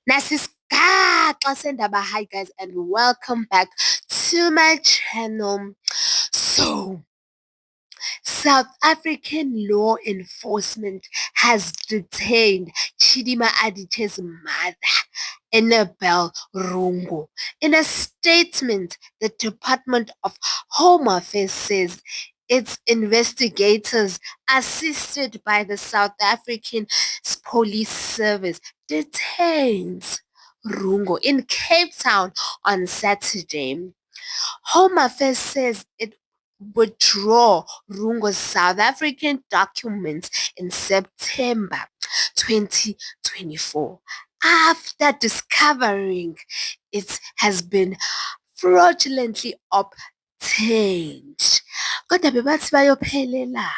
Nasisigaxa sendaba. Hi guys and welcome back to my channel. So, South African law enforcement has detained Chidima Adichie's mother, Annabel Rungu. In a statement, the Department of Home Affairs says its investigators, assisted by the South African Police Service, detains Rungu in Cape Town on Saturday. Home Affairs says it withdraw Rungo's South African documents in September 2024 after discovering it has been fraudulently obtained. Kodwa bebathi bayophelela.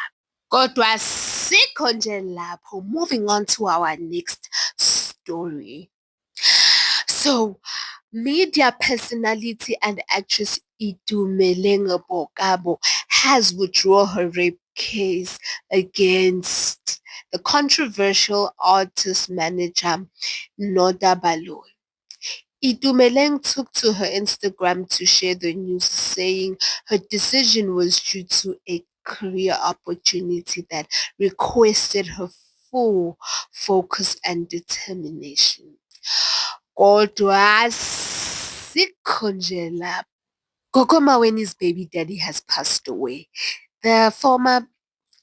Kodwa sikho nje lapho. Moving on to our next story. So, media personality and actress Itumeleng Bokabo has withdrawn her rape case against the controversial artist manager Noda Baloyi. Itumeleng took to her Instagram to share the news, saying her decision was due to a career opportunity that requested her full focus and determination. Kodwa sikho nje lapho. Gogo Mawene's baby daddy has passed away. The former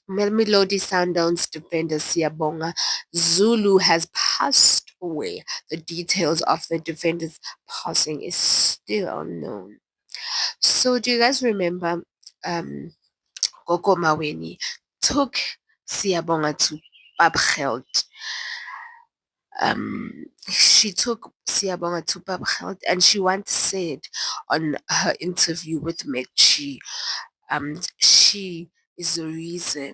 Melody Sundowns defender Siyabonga Zulu has passed away. The details of the defender's passing is still unknown. So do you guys remember Gogo Maweni took Siyabonga to Babgeld? She took Siyabonga to Babgeld and she once said on her interview with McG, she is the reason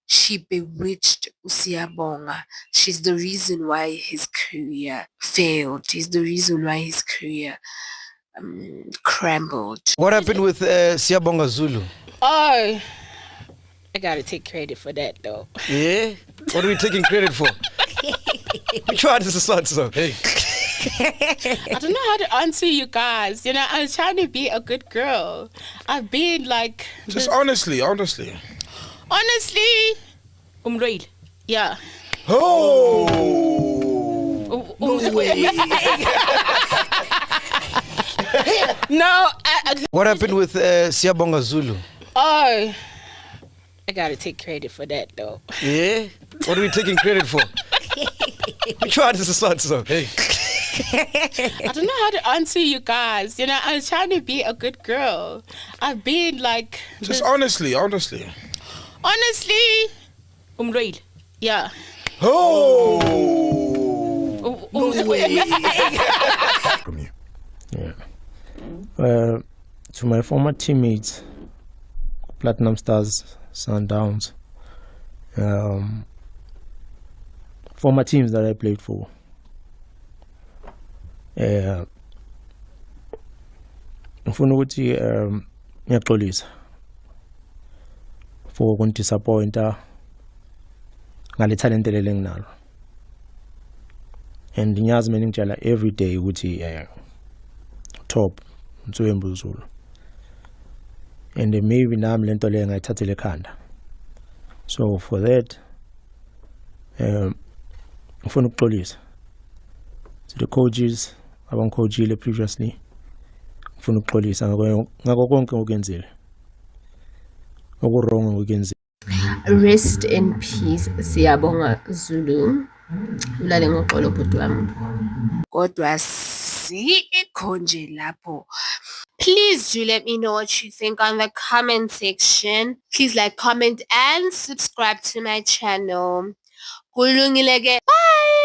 she bewitched Siyabonga. She's the reason why his career failed. She's the reason why his career crumbled. What happened with Siyabonga Zulu? Oh, I gotta take credit for that though. Yeah? What are we taking credit for? Which one is this answer? Hey. I don't know how to answer you guys. You know, I was trying to be a good girl. I've been like... Just honestly. Honestly, Umreil. Yeah. Oh! No way. No. What happened with Siyabonga Zulu? Oh, I gotta take credit for that though. Yeah? What are we taking credit for? Which one is this answer? Hey. I don't know how to answer you guys. You know, I was trying to be a good girl. I've been like... Just honestly. Honestly. Umreil. Yeah. Oh! No way. From you. Yeah. To my former teammates, Platinum Stars, Sundowns, former teams that I played for. Ngifuna ukuthi ngiyaxolisa for ukundisappointa ngale talent leli nginalo, and ngiyazi mina ngitshela every day ukuthi top Mtswembu Zulu, and maybe nami lento le ngayithathela ekhanda. So for that ngifuna ukuxolisa to the coaches abangicoachile previously. Ngifuna ukuxolisa ngako konke okwenzile okurong okwenzile. Rest in peace Siyabonga Zulu. Ulale ngoxolo bhuti wami. Kodwa sikho nje lapho. Please do let me know what you think on the comment section. Please like, comment, and subscribe to my channel. Kulungile ke. Bye!